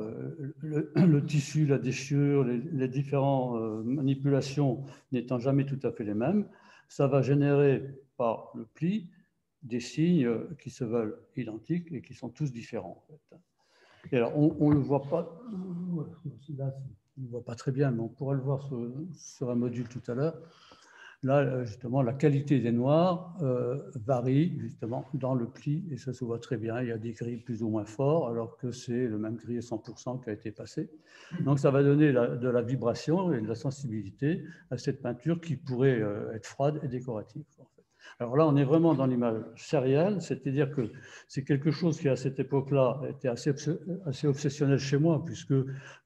le tissu, la déchirure, les différentes manipulations n'étant jamais tout à fait les mêmes, ça va générer par le pli des signes qui se veulent identiques et qui sont tous différents. En fait. Et alors, on ne le voit pas, là, on ne voit pas très bien, mais on pourrait le voir sur un module tout à l'heure. Là, justement, la qualité des noirs varie justement dans le pli et ça se voit très bien. Il y a des gris plus ou moins forts alors que c'est le même gris à 100% qui a été passé. Donc, ça va donner de la vibration et de la sensibilité à cette peinture qui pourrait être froide et décorative. En fait. Alors là, on est vraiment dans l'image sérielle, c'est-à-dire que c'est quelque chose qui, à cette époque-là, était assez obsessionnel chez moi puisque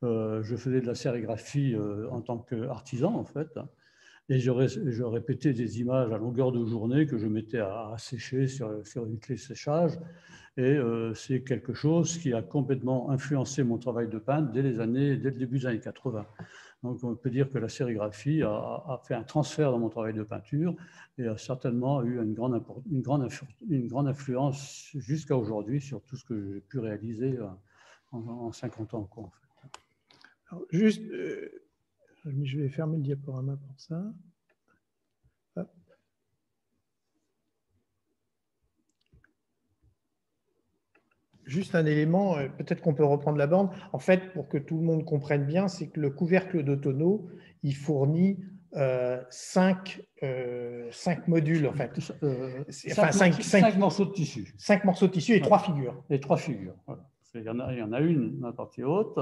je faisais de la sérigraphie en tant qu'artisan, en fait. Et je répétais des images à longueur de journée que je mettais à sécher sur une clé de séchage. Et c'est quelque chose qui a complètement influencé mon travail de peintre dès le début des années 80. Donc on peut dire que la sérigraphie a fait un transfert dans mon travail de peinture et a certainement eu une grande influence jusqu'à aujourd'hui sur tout ce que j'ai pu réaliser en 50 ans. Quoi, en fait. Alors, juste... je vais fermer le diaporama pour ça. Hop. Juste un élément, peut-être qu'on peut reprendre la bande. En fait, pour que tout le monde comprenne bien, c'est que le couvercle de tonneau, il fournit 5 modules, en fait. 5 morceaux de tissu. 5 morceaux de tissu et 3 figures. Et 3 figures, voilà. Il y en a une dans la partie haute,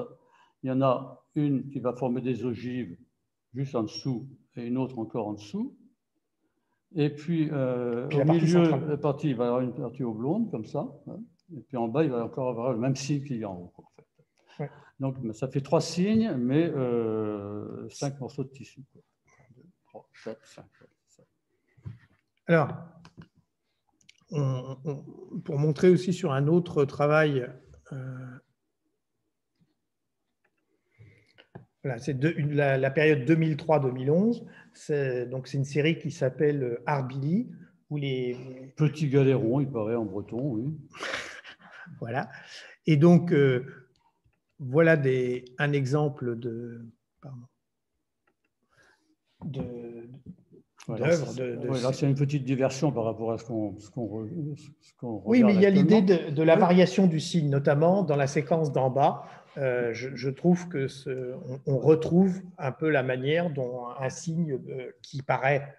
il y en a une qui va former des ogives juste en dessous et une autre encore en dessous. Et puis, au milieu, la partie, il va y avoir une partie oblongue, comme ça. Hein. Et puis en bas, il va encore avoir le même signe qu'il y a en haut. En fait. Ouais. Donc, ça fait 3 signes, mais 5 morceaux de tissu. 2, 3, 4, 5. Alors, pour montrer aussi sur un autre travail, voilà, c'est la période 2003-2011. Donc, c'est une série qui s'appelle Arbili. Où les... Petit galéron, il paraît, en breton, oui. Voilà. Et donc, voilà un exemple d'œuvre. Oui, là, c'est une petite diversion par rapport à ce qu'on oui, mais il y a l'idée de la variation du signe, notamment dans la séquence d'en bas. Je trouve que on retrouve un peu la manière dont un signe qui paraît...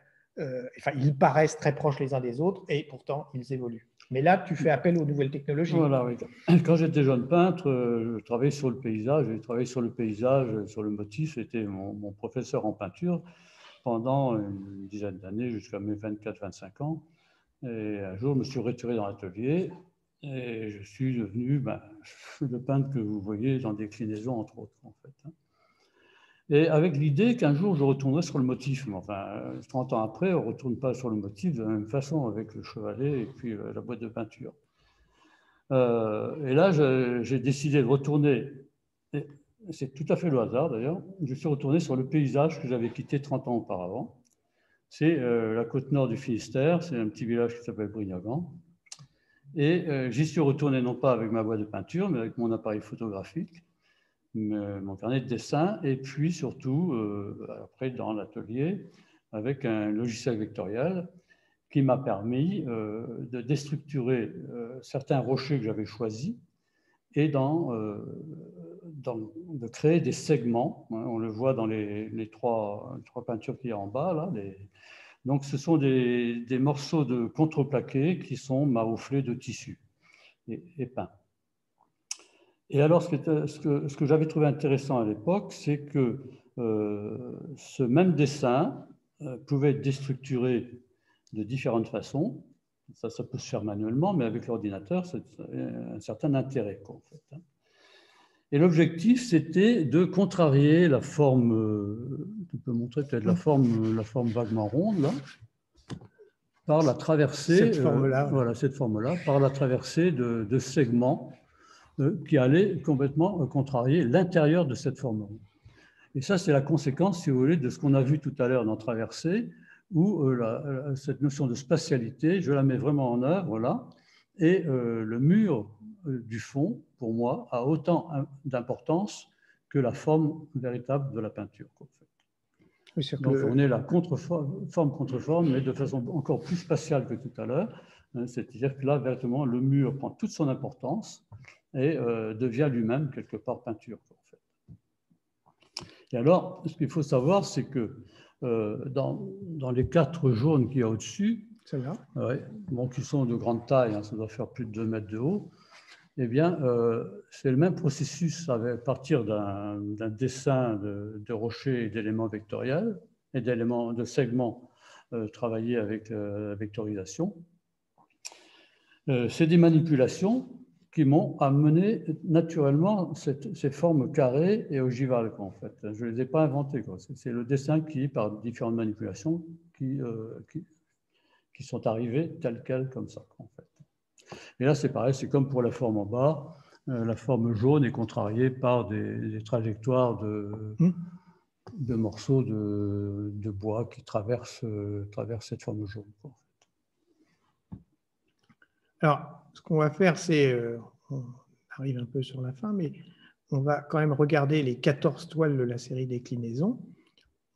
enfin, ils paraissent très proches les uns des autres et pourtant ils évoluent. Mais là, tu fais appel aux nouvelles technologies. Voilà, oui. Quand j'étais jeune peintre, je travaillais sur le paysage. J'ai travaillé sur le paysage, sur le motif. C'était mon professeur en peinture pendant une dizaine d'années, jusqu'à mes 24-25 ans. Et un jour, je me suis retiré dans l'atelier et je suis devenu le peintre que vous voyez dans Déclinaison, entre autres, en fait. Et avec l'idée qu'un jour, je retournerai sur le motif. Mais enfin, 30 ans après, on ne retourne pas sur le motif de la même façon avec le chevalet et puis la boîte de peinture. Et là, j'ai décidé de retourner, c'est tout à fait le hasard d'ailleurs, je suis retourné sur le paysage que j'avais quitté 30 ans auparavant. C'est la côte nord du Finistère, c'est un petit village qui s'appelle Brignagan. Et j'y suis retourné non pas avec ma boîte de peinture, mais avec mon appareil photographique, mon carnet de dessin, et puis surtout, après dans l'atelier, avec un logiciel vectoriel qui m'a permis de déstructurer certains rochers que j'avais choisis et de créer des segments. On le voit dans les trois peintures qu'il y a en bas. Là, donc, ce sont des morceaux de contreplaqué qui sont marouflés de tissu et peints. Et alors, ce que j'avais trouvé intéressant à l'époque, c'est que ce même dessin pouvait être déstructuré de différentes façons. Ça peut se faire manuellement, mais avec l'ordinateur, c'est un certain intérêt, quoi, en fait. Et l'objectif, c'était de contrarier la forme, tu peux montrer peut-être la forme vaguement ronde, là, par la traversée, cette forme-là, voilà, cette forme-là, par la traversée de segments qui allaient complètement contrarier l'intérieur de cette forme ronde. Et ça, c'est la conséquence, si vous voulez, de ce qu'on a vu tout à l'heure dans traversée, où cette notion de spatialité, je la mets vraiment en œuvre là, et le mur du fond, pour moi, a autant d'importance que la forme véritable de la peinture. En fait. Oui, donc on est la forme contre forme, mais de façon encore plus spatiale que tout à l'heure, c'est-à-dire que là, véritablement, le mur prend toute son importance et devient lui-même quelque part peinture. En fait. Et alors, ce qu'il faut savoir, c'est que dans les 4 jaunes qu'il y a au-dessus, bon, qui sont de grande taille, hein, ça doit faire plus de 2 mètres de haut, eh bien, c'est le même processus à partir d'un dessin de rochers et d'éléments vectoriels et d'éléments de segments travaillés avec la vectorisation. C'est des manipulations qui m'ont amené naturellement ces formes carrées et ogivales, en fait. Je ne les ai pas inventées. C'est le dessin qui, par différentes manipulations, qui sont arrivées telles quelles, comme ça, en fait. Et là, c'est pareil, c'est comme pour la forme en bas. La forme jaune est contrariée par des trajectoires de morceaux de bois qui traversent cette forme jaune. En fait. Alors, ce qu'on va faire, c'est, on arrive un peu sur la fin, mais on va quand même regarder les 14 toiles de la série déclinaison.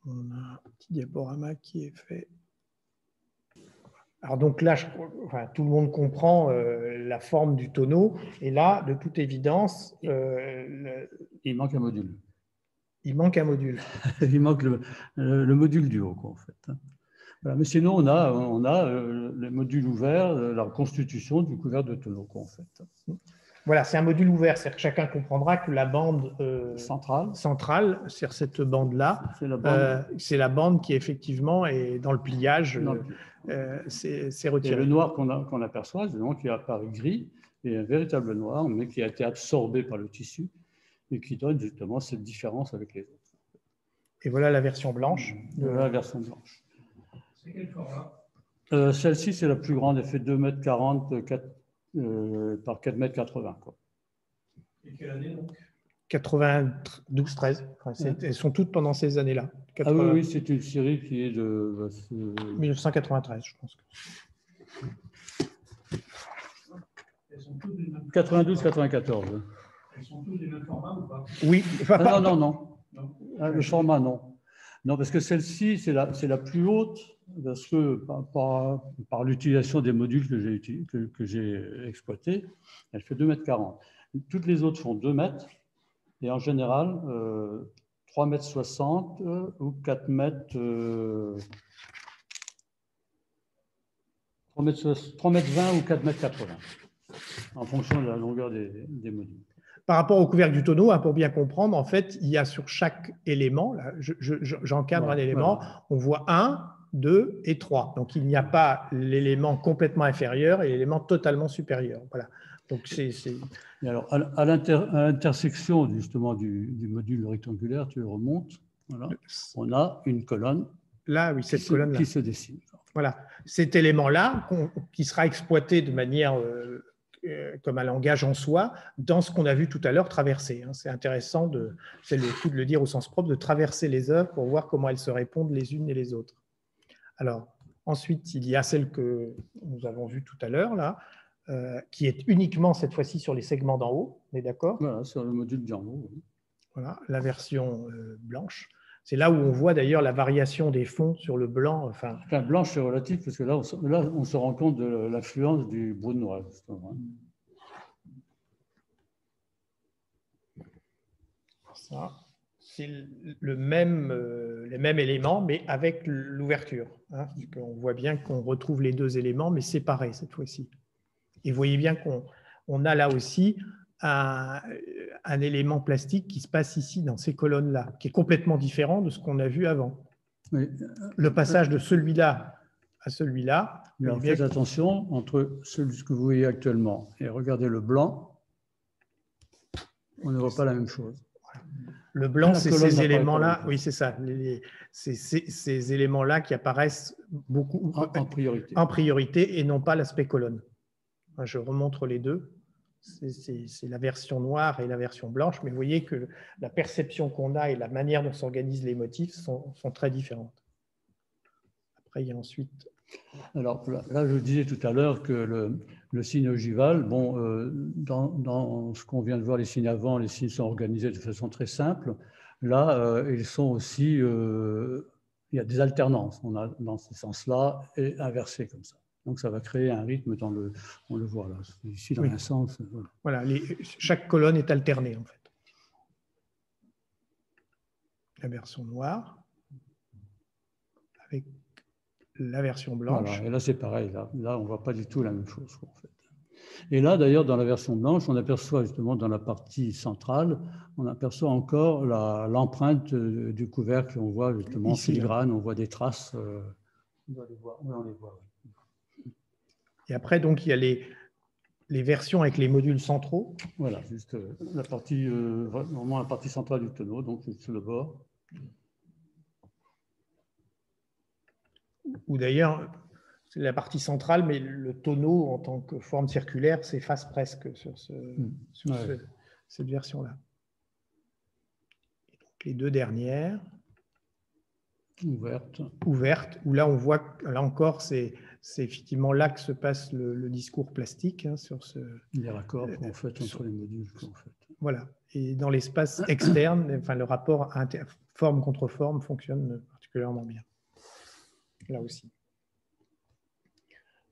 On a un petit diaporama qui est fait. Alors donc là, tout le monde comprend la forme du tonneau. Et là, de toute évidence, il manque un module. Il manque un module. Il manque le module du haut, quoi, en fait. Voilà. Mais sinon, on a le module ouvert, la constitution du couvert de tonneau, quoi, en fait. Voilà, c'est un module ouvert, c'est-à-dire que chacun comprendra que la bande centrale, c'est cette bande-là, c'est la bande qui effectivement est dans le pliage, c'est retiré. Et le noir qu'on aperçoit, c'est qui apparaît gris, et un véritable noir, mais qui a été absorbé par le tissu, et qui donne justement cette différence avec les autres. Et voilà la version blanche. Voilà la version blanche. C'est quel format? Celle-ci, c'est la plus grande, elle fait 2,40 m par 4,80 m. Et quelle année donc? 92-13. Elles sont toutes pendant ces années-là. Ah oui, c'est une série qui est de 1993, je pense. 92-94. Elles sont toutes du même format ou pas? Oui. Non. Le format, non. Non, parce que celle-ci, c'est la plus haute, parce que par l'utilisation des modules que j'ai exploités, elle fait 2,40 m. Toutes les autres font 2 mètres, et en général, 3,60 m ou 4 mètres, 3,20 m ou 4,80 m, en fonction de la longueur des modules. Par rapport au couvercle du tonneau, pour bien comprendre, en fait, il y a sur chaque élément, là, j'encadre un élément, on voit 1, 2 et 3. Donc, il n'y a pas l'élément complètement inférieur et l'élément totalement supérieur. Voilà. Donc, Et alors, à l'intersection justement du module rectangulaire, tu remontes, voilà, on a une colonne là, oui, cette colonne-là qui se dessine. Voilà. Cet élément-là, qui sera exploité de manière comme un langage en soi, dans ce qu'on a vu tout à l'heure traverser. C'est intéressant, c'est le coup de le dire au sens propre, de traverser les œuvres pour voir comment elles se répondent les unes et les autres. Alors, ensuite, il y a celle que nous avons vue tout à l'heure, là, qui est uniquement cette fois-ci sur les segments d'en haut, on est d'accord? Voilà, sur le module d'en haut. Oui. Voilà, la version blanche. C'est là où on voit d'ailleurs la variation des fonds sur le blanc. Enfin, blanche, c'est relatif, parce que là, on se rend compte de l'influence du brun noir. Ça, c'est les mêmes éléments, mais avec l'ouverture. Hein, on voit bien qu'on retrouve les deux éléments, mais séparés cette fois-ci. Et vous voyez bien qu'on a là aussi un élément plastique qui se passe ici dans ces colonnes-là, qui est complètement différent de ce qu'on a vu avant. Oui. Le passage de celui-là à celui-là. Alors faites attention entre celui que vous voyez actuellement et regardez le blanc, on ne voit pas la même chose. Le blanc, c'est ces éléments-là, oui, c'est ça, ces éléments-là qui apparaissent beaucoup en priorité et non pas l'aspect colonne. Je remontre les deux. C'est la version noire et la version blanche, mais vous voyez que la perception qu'on a et la manière dont s'organisent les motifs sont très différentes. Après, il y a ensuite... Alors là, je disais tout à l'heure que le signe ogival, bon, dans ce qu'on vient de voir, les signes avant, les signes sont organisés de façon très simple. Là, ils sont aussi... il y a des alternances, on a dans ce sens-là et inversé comme ça. Donc, ça va créer un rythme on le voit là, ici dans un sens. Voilà, chaque colonne est alternée en fait. La version noire avec la version blanche. Voilà, et là, c'est pareil. Là, on ne voit pas du tout la même chose, en fait. Et là, d'ailleurs, dans la version blanche, on aperçoit justement dans la partie centrale, on aperçoit encore l'empreinte du couvercle. On voit justement en filigrane, on voit des traces. On les voit. Et après, donc, il y a les versions avec les modules centraux. Voilà, juste la partie, vraiment la partie centrale du tonneau, donc sur le bord. Ou d'ailleurs, c'est la partie centrale, mais le tonneau en tant que forme circulaire s'efface presque sur cette version-là. Les deux dernières. Ouvertes, où là on voit, là encore, c'est effectivement là que se passe le discours plastique. Hein, sur les raccords qu'on fait entre les modules. Voilà. Et dans l'espace externe, enfin, le rapport forme contre forme fonctionne particulièrement bien. Là aussi.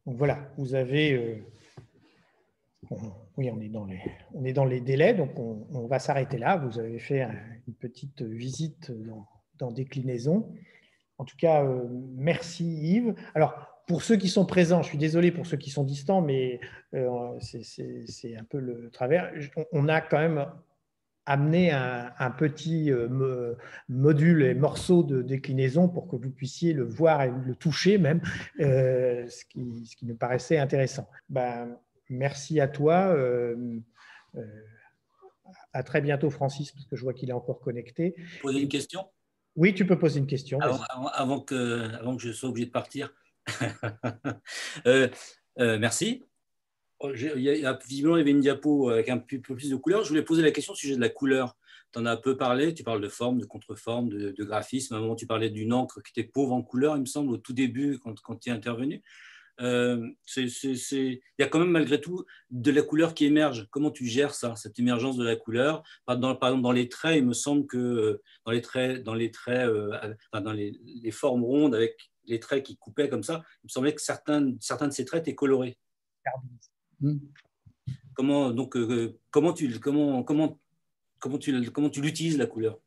Donc voilà, vous avez... oui, on est dans les délais, donc on va s'arrêter là. Vous avez fait une petite visite dans Déclinaison. En tout cas, merci Yves. Alors, pour ceux qui sont présents, je suis désolé pour ceux qui sont distants, mais c'est un peu le travers. On a quand même amené un petit module et morceau de déclinaison pour que vous puissiez le voir et le toucher même, ce qui nous paraissait intéressant. Ben, merci à toi. À très bientôt, Francis, parce que je vois qu'il est encore connecté. Poser une question ? Oui, tu peux poser une question. Avant que je sois obligé de partir. Merci. Visiblement, il y avait une diapo avec un peu plus de couleurs. Je voulais poser la question au sujet de la couleur. Tu en as un peu parlé, tu parles de forme, de contre-forme, de graphisme. À un moment, tu parlais d'une encre qui était pauvre en couleur, il me semble, au tout début, quand tu es intervenu. Il y a quand même malgré tout de la couleur qui émerge. Comment tu gères ça, cette émergence de la couleur? Par exemple, dans les traits, il me semble que dans les formes rondes avec les traits qui coupaient comme ça, il me semblait que certains de ces traits étaient colorés. Comment tu l'utilises, la couleur?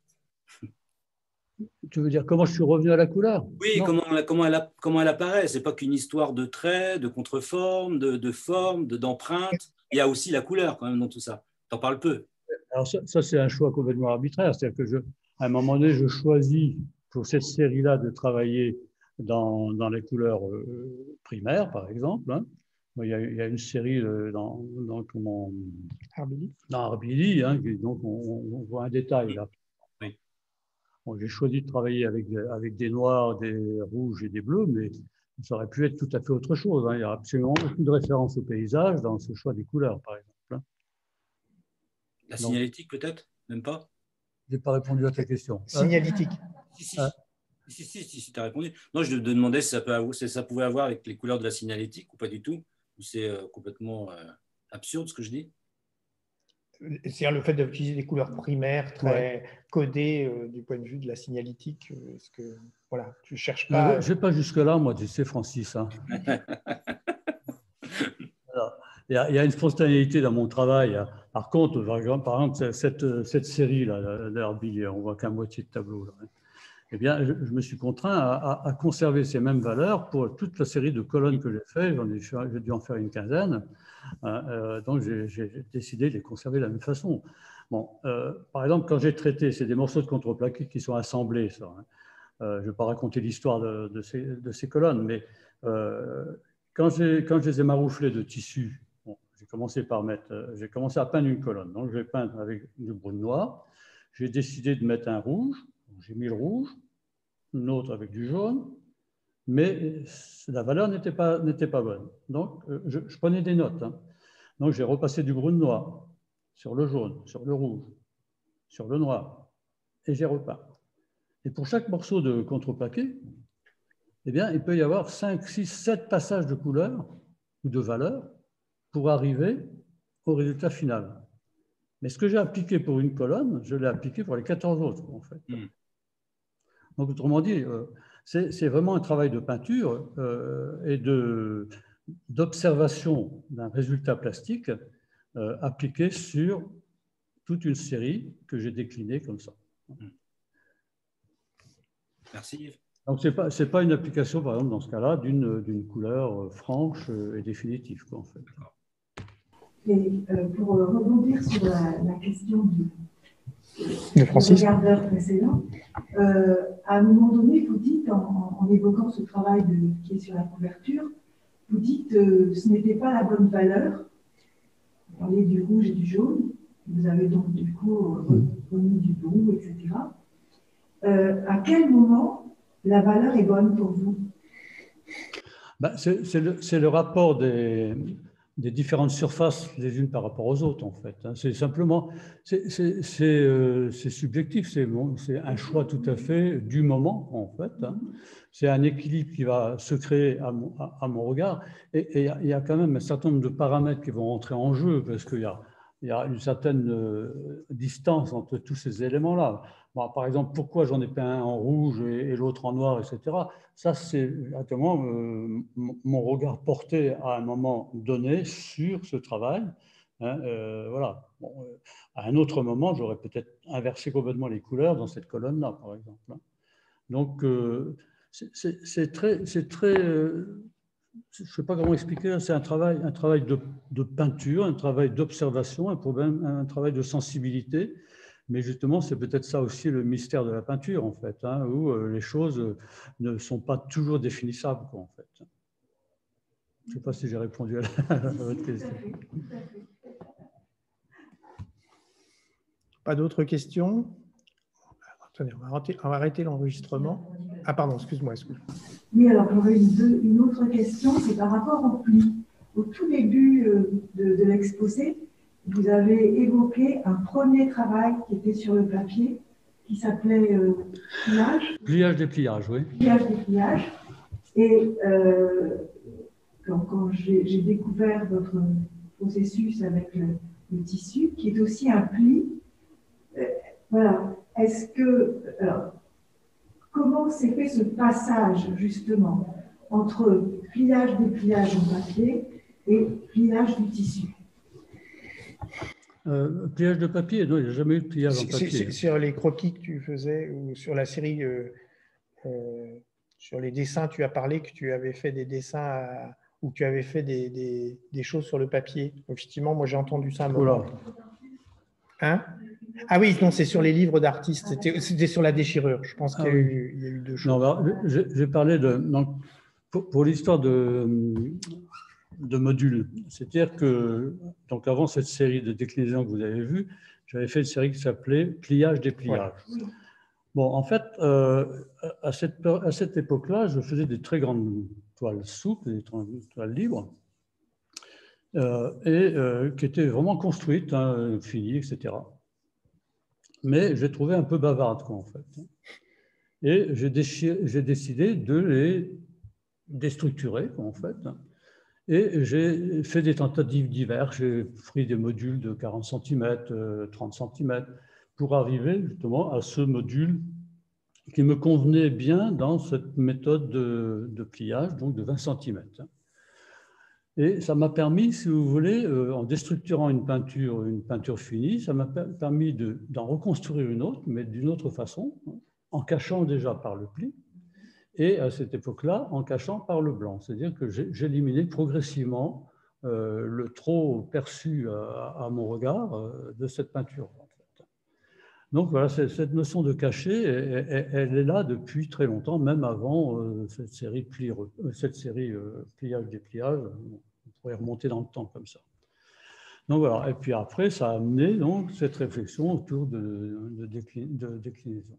Tu veux dire comment je suis revenu à la couleur? Oui, comment elle apparaît. Ce n'est pas qu'une histoire de traits, de contreforme, de forme, d'empreinte. Il y a aussi la couleur quand même dans tout ça. Tu en parles peu. Alors ça c'est un choix complètement arbitraire. C'est-à-dire que à un moment donné, je choisis pour cette série-là de travailler dans les couleurs primaires, par exemple. Hein. Il y a une série dans Arbili, hein, donc on voit un détail là. Bon, j'ai choisi de travailler avec des noirs, des rouges et des bleus, mais ça aurait pu être tout à fait autre chose. Hein. Il n'y a absolument aucune référence au paysage dans ce choix des couleurs, par exemple. Hein. La signalétique, peut-être? Même pas? Je n'ai pas répondu à ta question. Signalétique. Si, tu as répondu. Non, je te demandais si ça pouvait avoir avec les couleurs de la signalétique ou pas du tout. C'est complètement absurde ce que je dis. C'est le fait d'utiliser des couleurs primaires très codées du point de vue de la signalétique. Est-ce que voilà, tu cherches pas. Je ne vais pas jusque-là, moi, tu sais, Francis. Hein. Il y a une spontanéité dans mon travail. Par contre, par exemple cette série-là, d'Arbili, on voit qu'à moitié de tableau. Là, hein. Eh bien, je me suis contraint à conserver ces mêmes valeurs pour toute la série de colonnes que j'ai fait. J'ai dû en faire une quinzaine. Donc, j'ai décidé de les conserver de la même façon. Bon, par exemple, quand j'ai traité, c'est des morceaux de contreplaqué qui sont assemblés, ça. Hein. Je ne vais pas raconter l'histoire de ces colonnes, mais quand je les ai marouflés de tissu, bon, j'ai commencé à peindre une colonne. Donc, je vais peindre avec du brun noir. J'ai décidé de mettre un rouge. J'ai mis le rouge, une autre avec du jaune, mais la valeur n'était pas bonne. Donc, je prenais des notes. Hein. Donc, j'ai repassé du brun noir sur le jaune, sur le rouge, sur le noir, et j'ai repeint. Et pour chaque morceau de contreplaqué, eh bien, il peut y avoir 5, 6, 7 passages de couleurs ou de valeurs pour arriver au résultat final. Mais ce que j'ai appliqué pour une colonne, je l'ai appliqué pour les 14 autres, en fait. Donc, autrement dit, c'est vraiment un travail de peinture et d'observation d'un résultat plastique appliqué sur toute une série que j'ai déclinée comme ça. Merci Yves. Donc, ce n'est pas une application, par exemple, dans ce cas-là, d'une couleur franche et définitive, quoi, en fait. Et pour rebondir sur la question de Francis, du regardeur précédent, à un moment donné, vous dites, en évoquant ce travail qui est sur la couverture, vous dites ce n'était pas la bonne valeur. Vous parlez du rouge et du jaune. Vous avez donc du coup remis du bleu, etc. À quel moment la valeur est bonne pour vous? C'est le rapport des différentes surfaces les unes par rapport aux autres, en fait. C'est simplement, c'est subjectif, c'est un choix tout à fait du moment, en fait. C'est un équilibre qui va se créer à mon regard. Et il y a quand même un certain nombre de paramètres qui vont rentrer en jeu, parce qu'il y a une certaine distance entre tous ces éléments-là. Bon, par exemple, pourquoi j'en ai peint un en rouge et l'autre en noir, etc. Ça, c'est exactement mon regard porté à un moment donné sur ce travail. Hein, voilà. Bon, à un autre moment, j'aurais peut-être inversé complètement les couleurs dans cette colonne-là, par exemple. Hein. Donc, c'est très je ne sais pas comment expliquer, c'est un travail de peinture, un travail d'observation, un travail de sensibilité. Mais justement, c'est peut-être ça aussi le mystère de la peinture, en fait, hein, où les choses ne sont pas toujours définissables, quoi, en fait. Je ne sais pas si j'ai répondu à votre question. Pas d'autres questions? Attendez, on va arrêter l'enregistrement. Ah pardon, excuse-moi. Oui, alors j'aurais une autre question, c'est par rapport au pli. Au tout début de l'exposé, vous avez évoqué un premier travail qui était sur le papier, qui s'appelait pliage. Pliage-dépliage, oui. Pliage-dépliage. Et quand j'ai découvert votre processus avec le tissu, qui est aussi un pli, voilà. Est-ce que... comment s'est fait ce passage, justement, entre pliage-dépliage en papier et pliage du tissu? Pliage de papier, non, il n'y a jamais eu de pliage en papier. Sur les croquis que tu faisais, ou sur la série, sur les dessins, tu as parlé que tu avais fait des dessins ou tu avais fait des choses sur le papier. Effectivement, moi j'ai entendu ça un moment. Hein? Ah oui, non, c'est sur les livres d'artistes. C'était sur la déchirure. Je pense qu'il y a eu deux choses. Non, j'ai parlé pour l'histoire de modules. C'est-à-dire que, donc avant cette série de déclinaisons que vous avez vues, j'avais fait une série qui s'appelait Pliage-dépliage. Ouais. Bon, en fait, à cette époque-là, je faisais des très grandes toiles souples, des toiles libres, qui étaient vraiment construites, hein, finies, etc. Mais j'ai trouvé un peu bavardes, quoi, en fait. Et j'ai décidé de les déstructurer, quoi, en fait. Et j'ai fait des tentatives diverses. J'ai pris des modules de 40 cm, 30 cm, pour arriver justement à ce module qui me convenait bien dans cette méthode de pliage, donc de 20 cm. Et ça m'a permis, si vous voulez, en déstructurant une peinture finie, ça m'a permis d'en reconstruire une autre, mais d'une autre façon, en cachant déjà par le pli, et à cette époque-là, en cachant par le blanc. C'est-à-dire que j'éliminais progressivement le trop perçu à mon regard de cette peinture. En fait. Donc voilà, cette notion de cachet, elle est là depuis très longtemps, même avant cette série pliage-dépliage. On pourrait remonter dans le temps comme ça. Donc voilà, et puis après, ça a amené donc, cette réflexion autour de déclinaison.